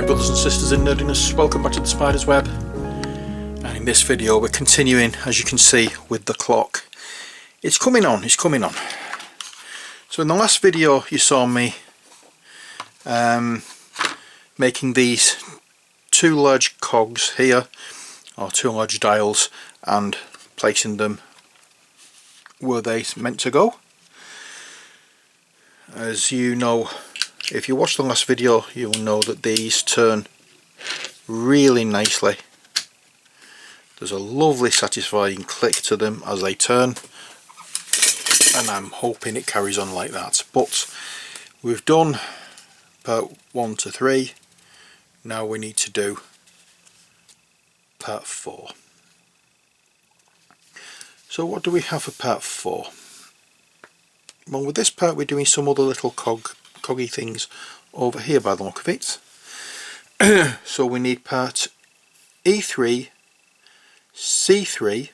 Alright brothers and sisters in nerdiness, welcome back to the Spider's Web, and in this video we're continuing, as you can see, with the clock. It's coming on. So in the last video you saw me making these two large cogs here, or two large dials, and placing them where they're meant to go. As you know, if you watch the last video, you'll know that these turn really nicely. There's a lovely satisfying click to them as they turn, and I'm hoping it carries on like that. But we've done part 1 to 3, now we need to do part 4. So what do we have for part 4? Well, with this part we're doing some other little coggy things over here by the look of it. So we need part E3, C3,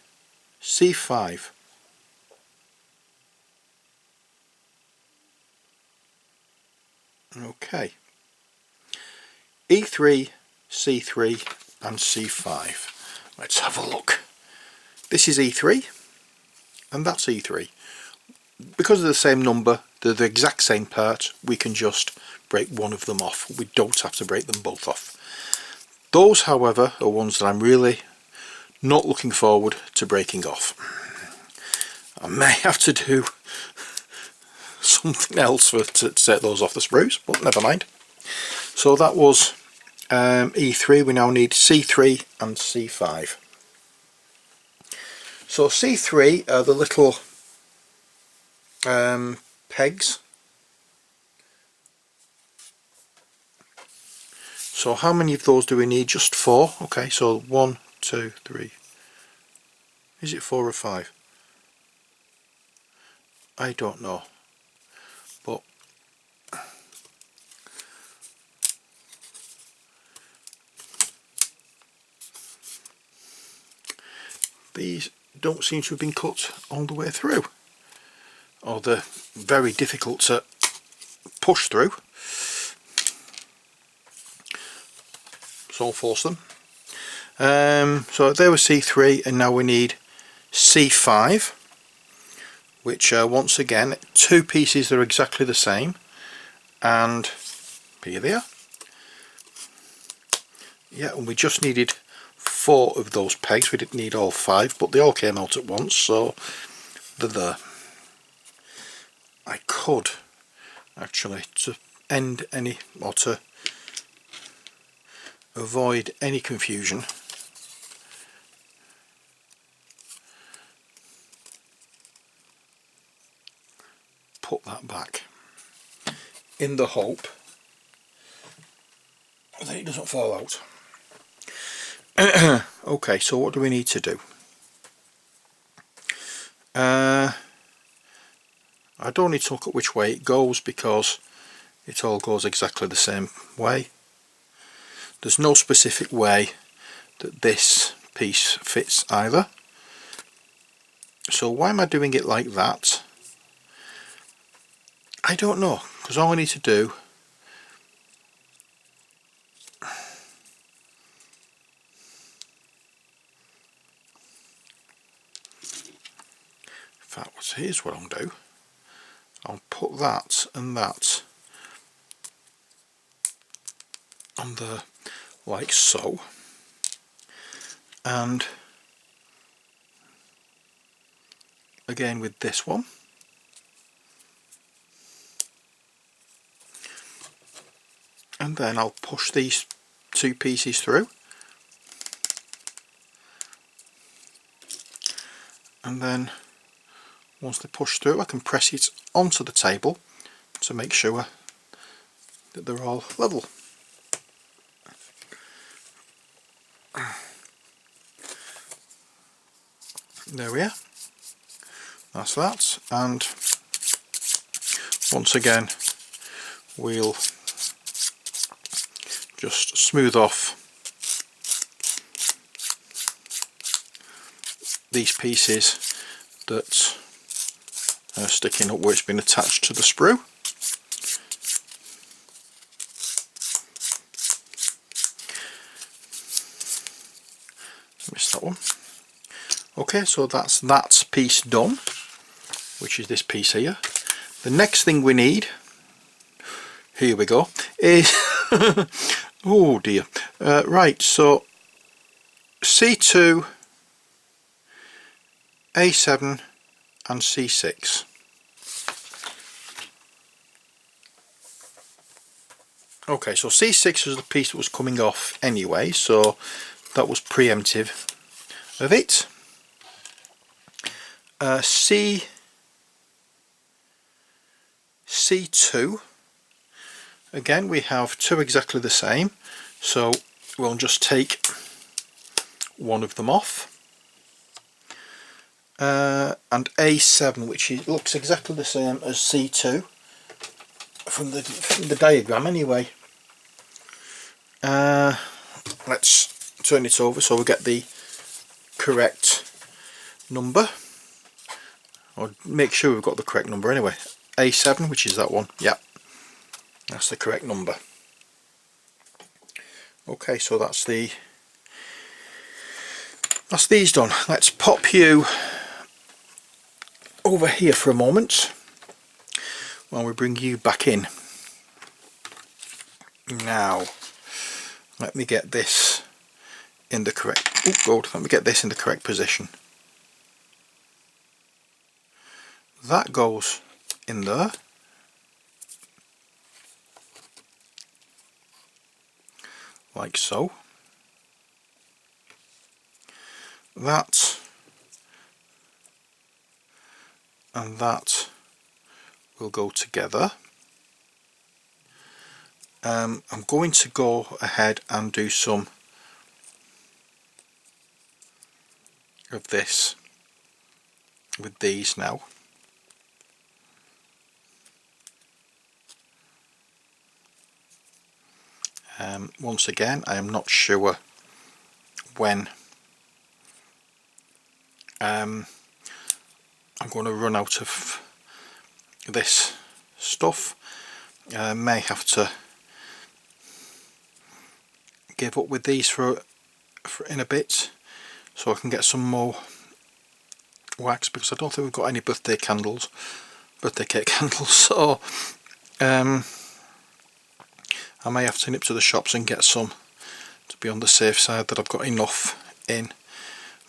C5. Okay. E3, C3 and C5. Let's have a look. This is E3 and that's E3. Because of the same number, they're the exact same part, we can just break one of them off. We don't have to break them both off. Those, however, are ones that I'm really not looking forward to breaking off. I may have to do something else to set those off the sprues, but never mind. So that was E3. We now need C3 and C5. So C3 are the little pegs. So how many of those do we need? Just 4. Okay, so 1, 2, 3. Is it 4 or 5? I don't know, but these don't seem to have been cut all the way through, or they're very difficult to push through. So I'll force them. So there was C3, and now we need C5, which are once again 2 pieces that are exactly the same, and here they are. Yeah, and we just needed 4 of those pegs. We didn't need all 5, but they all came out at once, so they're there. I could actually, to end any, or to avoid any confusion, put that back in the hope that it doesn't fall out. Okay, so what do we need to do? I don't need to look at which way it goes because it all goes exactly the same way. There's no specific way that this piece fits either. So why am I doing it like that? I don't know, because all I need to do here's what I'll do. I'll put that and that on the, like so, and again with this one, and then I'll push these 2 pieces through, and then once they push through I can press it onto the table to make sure that they're all level. There we are. That's that, and once again we'll just smooth off these pieces that are sticking up where it's been attached to the sprue. that one. Okay, so that's that piece done, which is this piece here. The next thing we need, here we go, is oh dear, right, so C2, A7 and C6. Okay, so C6 was the piece that was coming off anyway, so that was preemptive of it. C2, again we have two exactly the same, so we'll just take one of them off. And A7, which looks exactly the same as C2 from the diagram anyway. Let's turn it over so we get the correct number, or make sure we've got the correct number anyway. A7, which is that one, yep, that's the correct number. Okay, so that's these done. Let's pop you over here for a moment while we bring you back in. Now let me get this in the correct, let me get this in the correct position. That goes in there. Like so. That and that will go together. I'm going to go ahead and do some of this with these now. Once again, I am not sure when I'm going to run out of this stuff. I may have to give up with these for in a bit so I can get some more wax, because I don't think we've got any birthday cake candles, so I may have to nip to the shops and get some to be on the safe side that I've got enough in.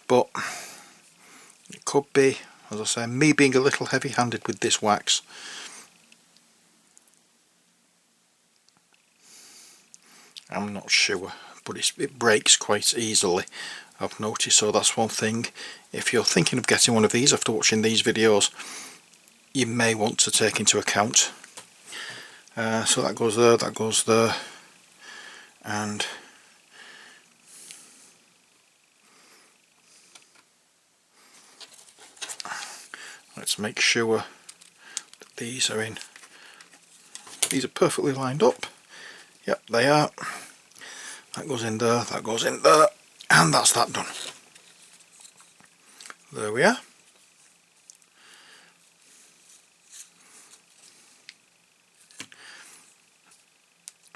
But it could be, as I say, me being a little heavy handed with this wax. I'm not sure, but it breaks quite easily, I've noticed. So that's one thing, if you're thinking of getting one of these after watching these videos, you may want to take into account. So that goes there, and let's make sure that these are in. These are perfectly lined up. Yep, they are. That goes in there, that goes in there, and that's that done. There we are.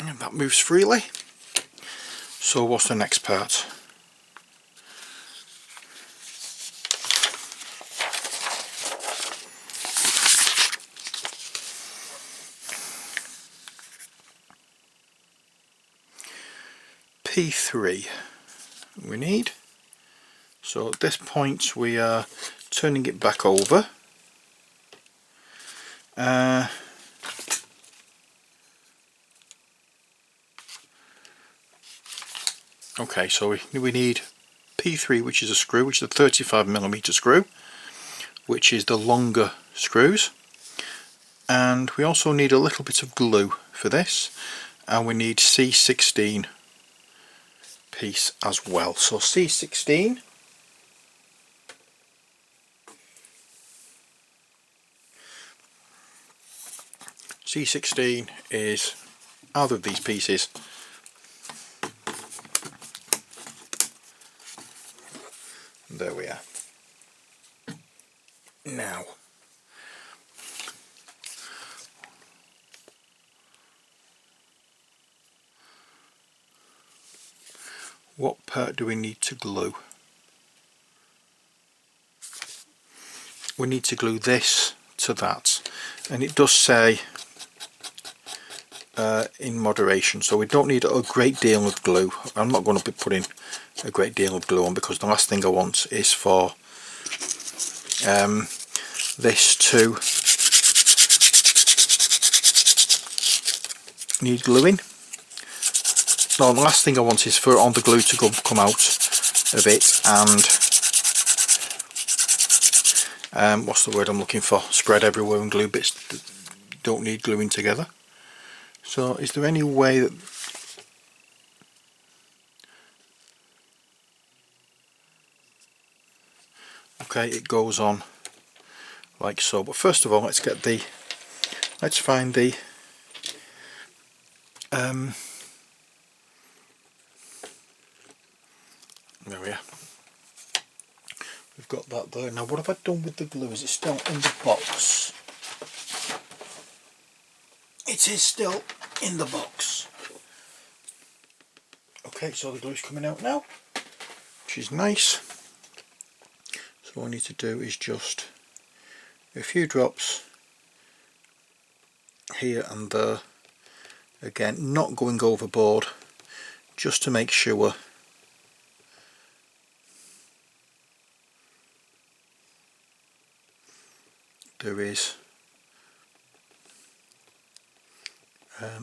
And that moves freely. So what's the next part? P3 we need. So at this point we are turning it back over. Okay, so we need P3, which is a screw, which is a 35mm screw, which is the longer screws, and we also need a little bit of glue for this, and we need C16 piece as well. So C16 is either of these pieces. There we are. Now what part do we need to glue? we need to glue this to that, and it does say in moderation, so we don't need a great deal of glue. I'm not going to be putting a great deal of glue on, because the last thing I want is for this to need gluing. No, the last thing I want is for all the glue to come out of it and what's the word I'm looking for, spread everywhere, and glue bits that don't need gluing together. So is there any way that okay, it goes on like so, but first of all let's find the there we are. We've got that there. Now what have I done with the glue? Is it still in the box? It is still in the box. Okay, so the glue's coming out now, which is nice. So all I need to do is just a few drops here and there. Again, not going overboard, just to make sure there is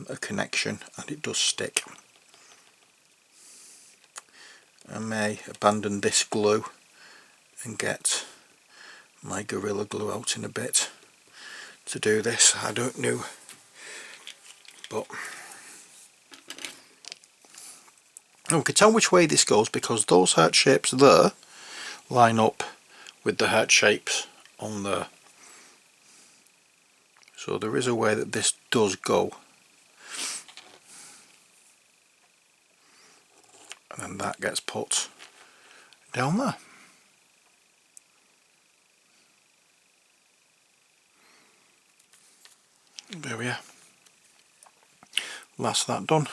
a connection and it does stick. I may abandon this glue and get my Gorilla Glue out in a bit to do this, I don't know, but we can tell which way this goes because those heart shapes there line up with the heart shapes on there. So there is a way that this does go, and then that gets put down there. There we are. That's that done.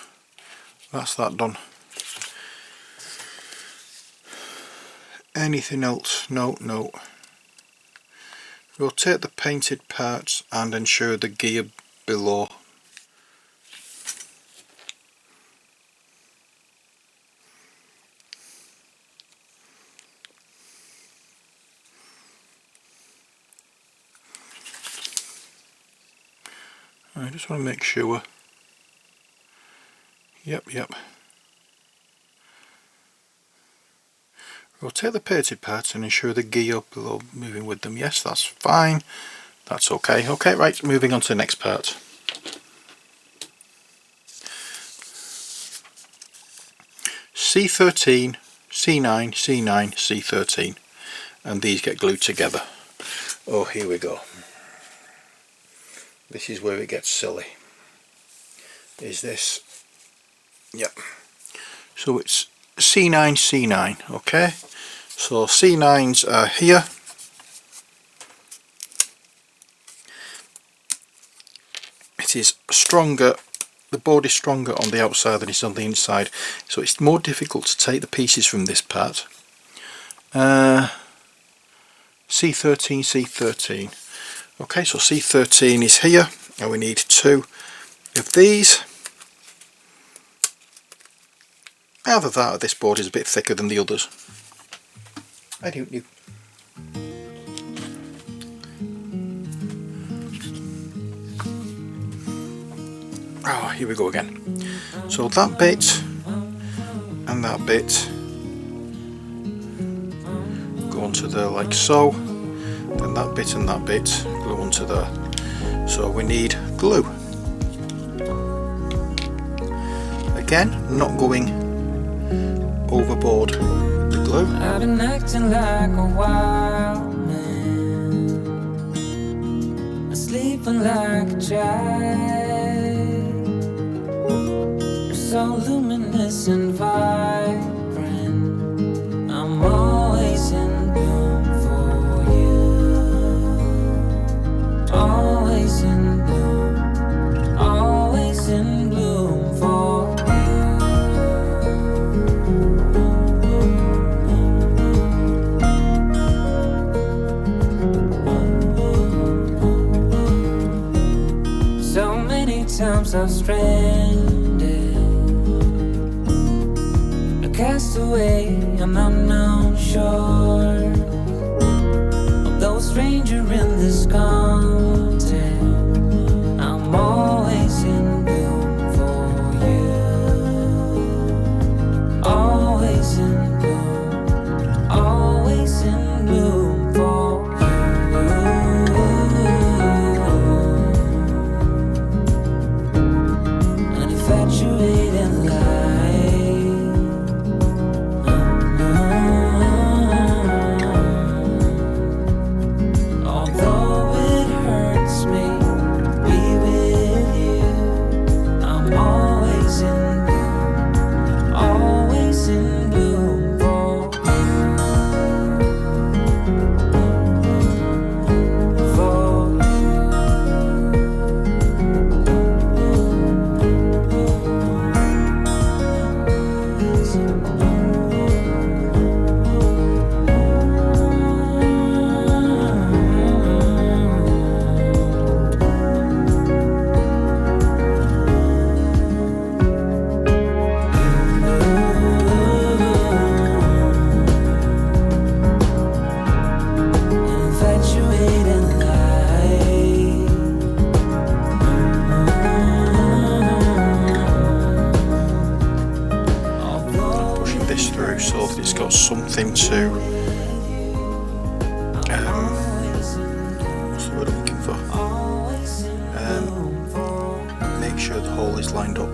That's that done. Anything else? No, no. Rotate the painted parts and ensure the gear below. I just want to make sure. Yep. Rotate the painted parts and ensure the gear below moving with them. Yes, that's fine. That's okay. Okay, right, moving on to the next part. C13, C9, C9, C13. And these get glued together. Oh, here we go. This is where it gets silly. Is this? Yep. So it's C9, C9, okay? So C9s are here. It is stronger, the board is stronger on the outside than it is on the inside, so it's more difficult to take the pieces from this part. C13, C13. Okay, so C13 is here, and we need 2 of these. Either that or this board is a bit thicker than the others. I don't know. Oh, here we go again. So that bit and that bit go onto there like so. Then that bit and that bit glue onto there. So we need glue. Again, not going overboard with the glue. I've been acting like a wild man, sleeping like a child. You're so luminous and vibrant, I'm always in bloom for you. Always in bloom, always in bloom for you. times I've stranded, a castaway, and I'm not sure. Although a stranger in this continent, I'm always in bloom for you. Always in bloom, always in bloom for you. An infatuated light. Although it hurts me to be with you, I'm always in bloom, always in bloom for you, for infatuated light. Pushing this through so that it's got something to what's the word I'm looking for? Make sure the hole is lined up.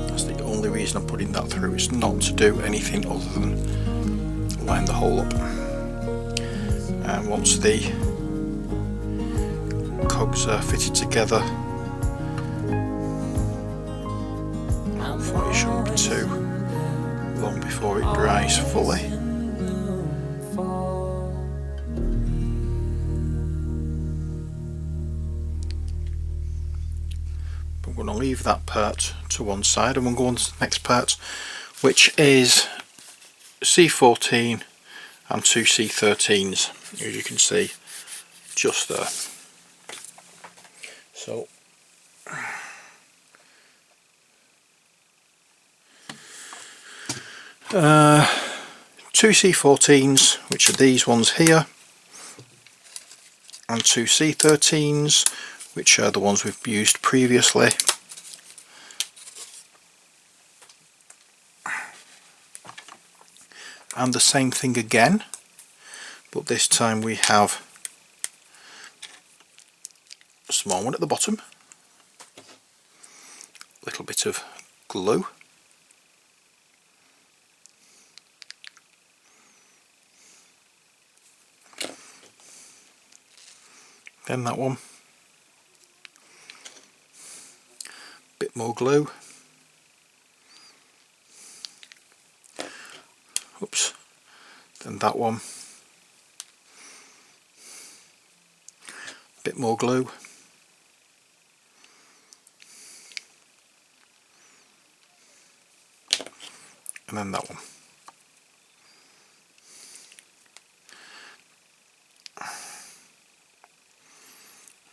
That's the only reason I'm putting that through. It's not to do anything other than line the hole up. And once the cogs are fitted together, hopefully it shouldn't be too long before it dries fully. I'm going to leave that part to one side and we'll go on to the next part, which is C14 and two C13s, as you can see just there. So two C14s, which are these ones here, and two C13s, which are the ones we've used previously. And the same thing again, but this time we have a small one at the bottom, a little bit of glue, then that one, bit more glue, oops, then that one, bit more glue, and then that one.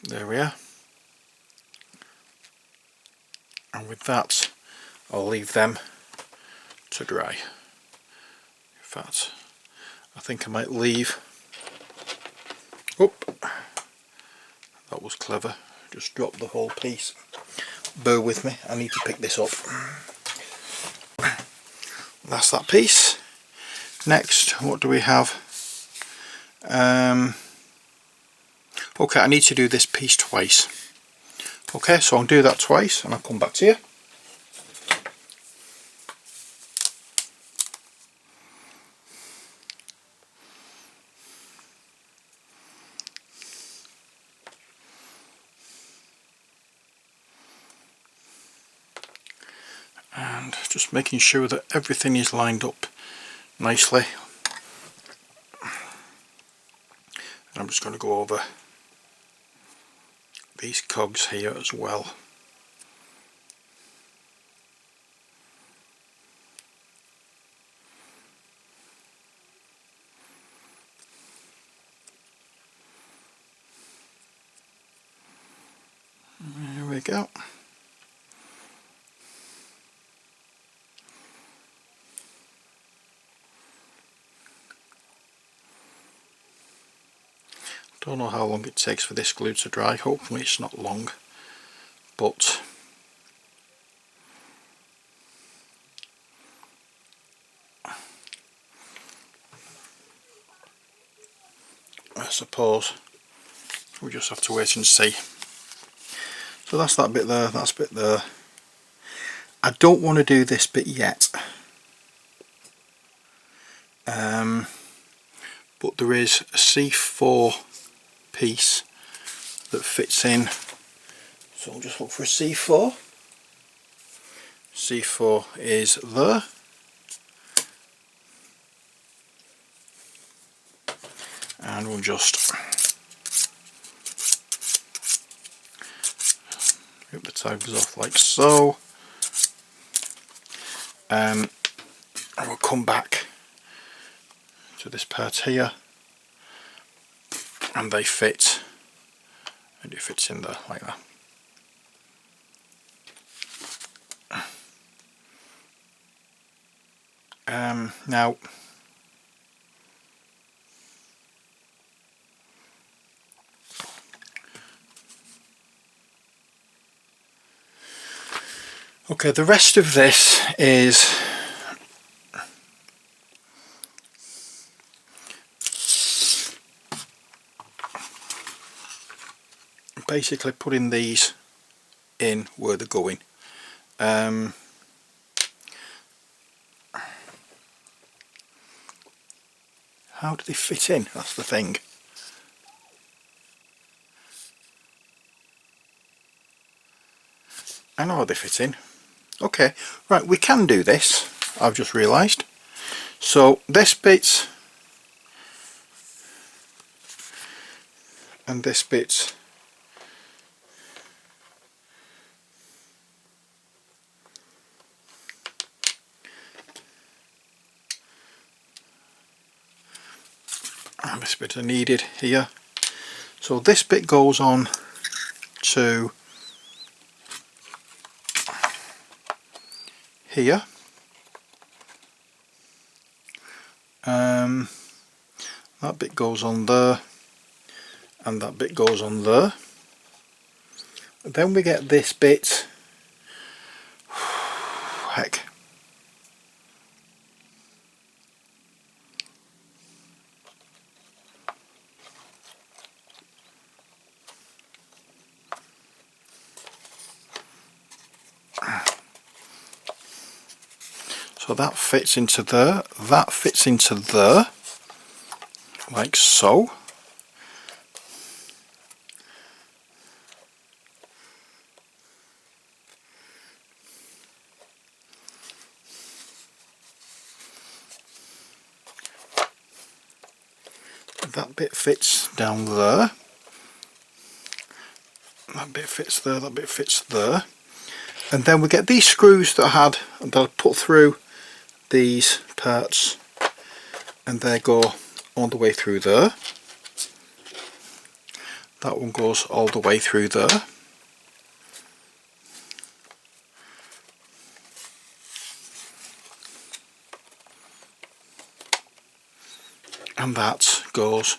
There we are. And with that, I'll leave them to dry. In fact, I think I might leave. Oop, that was clever. Just dropped the whole piece. Bear with me, I need to pick this up. That's that piece. Next, what do we have? Okay, I need to do this piece twice. Okay, so I'll do that twice and I'll come back to you. And just making sure that everything is lined up nicely. And I'm just going to go over these cogs here as well. go. Don't know how long it takes for this glue to dry. Hopefully it's not long, but I suppose we just have to wait and see. So that's that bit there, that's bit there. I don't want to do this bit yet, but there is a C4 piece that fits in, so I'll just look for a C4. C4 is there, and we'll just rip the tags off like so. And we'll come back to this part here, and they fit, and it fits in there like that. Now okay, the rest of this is basically putting these in where they're going. How do they fit in? That's the thing. I know how they fit in. Okay, right, we can do this, I've just realised. So this bit and this bit and this bit are needed here. So this bit goes on to here. That bit goes on there, and that bit goes on there. Then we get this bit. Heck. So that fits into there, that fits into there, like so. That bit fits down there, that bit fits there, that bit fits there. And then we get these screws that I put through these parts, and they go all the way through there. That one goes all the way through there. And that goes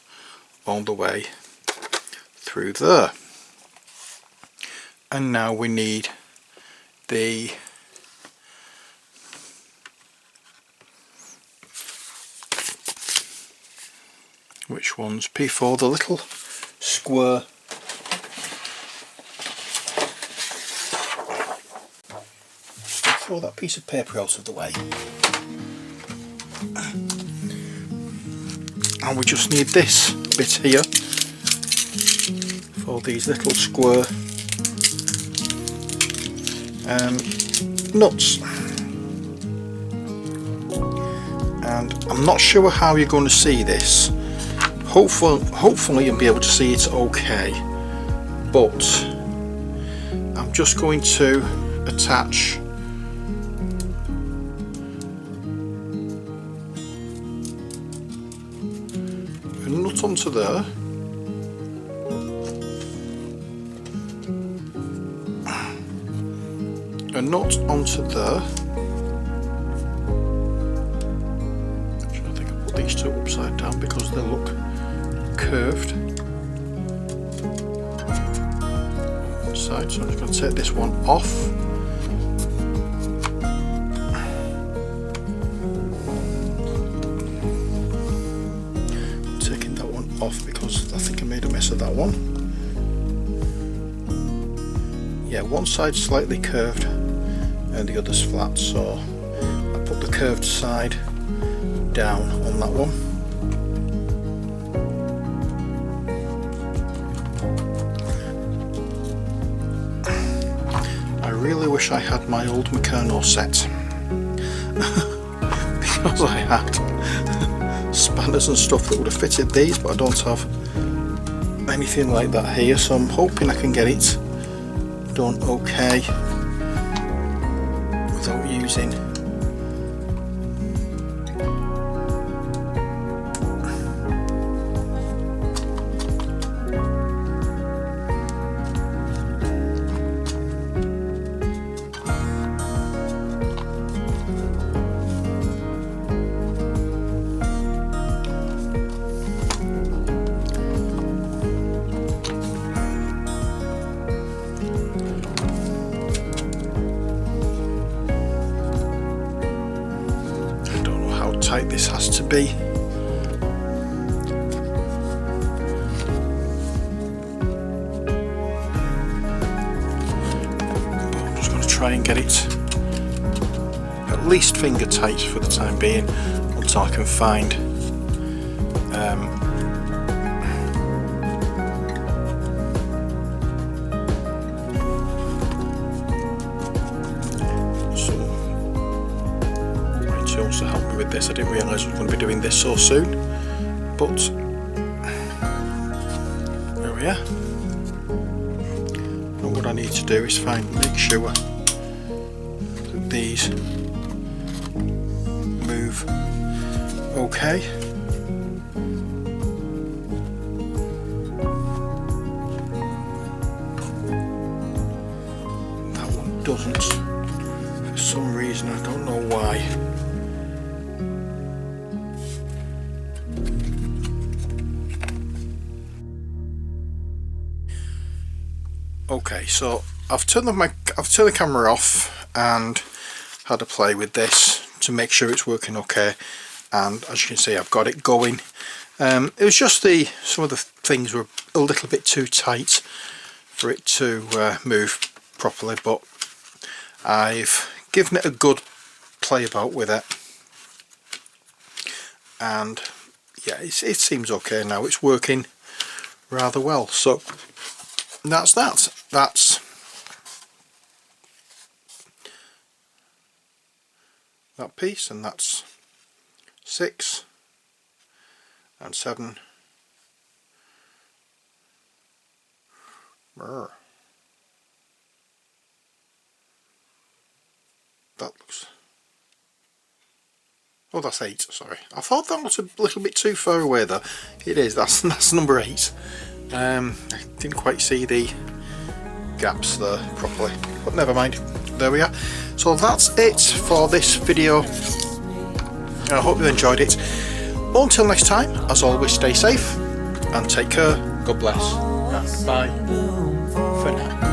all the way through there. And now we need the which one's P4, the little square. Throw that piece of paper out of the way. And we just need this bit here for these little square nuts. And I'm not sure how you're going to see this. Hopefully you'll be able to see it okay, but I'm just going to attach a nut onto there, nut onto there. Actually, I think I'll put these two upside down because they look curved. One side, so I'm just going to take this one off. Taking that one off because I think I made a mess of that one. Yeah, one side's slightly curved and the other's flat, so I put the curved side down on that one. I really wish I had my old Meccano set because I had spanners and stuff that would have fitted these, but I don't have anything like that here, so I'm hoping I can get it done okay without using tight this has to be. But I'm just going to try and get it at least finger tight for the time being until I can find to help me with this. I didn't realise I was going to be doing this so soon, but there we are. And what I need to do is make sure that these move okay. That one doesn't, for some reason, I don't know why. Okay, so I've turned the camera off and had a play with this to make sure it's working okay, and as you can see I've got it going. It was just some of the things were a little bit too tight for it to move properly, but I've given it a good play about with it, and yeah, it seems okay now. It's working rather well, so that's that piece, and that's 6 and 7. Brr. That looks, oh, that's 8, sorry. I thought that was a little bit too far away there. It is, that's number 8. I didn't quite see the gaps there properly, but never mind, there we are. So that's it for this video. I hope you enjoyed it. Until next time, as always, stay safe and take care. God bless, and bye for now.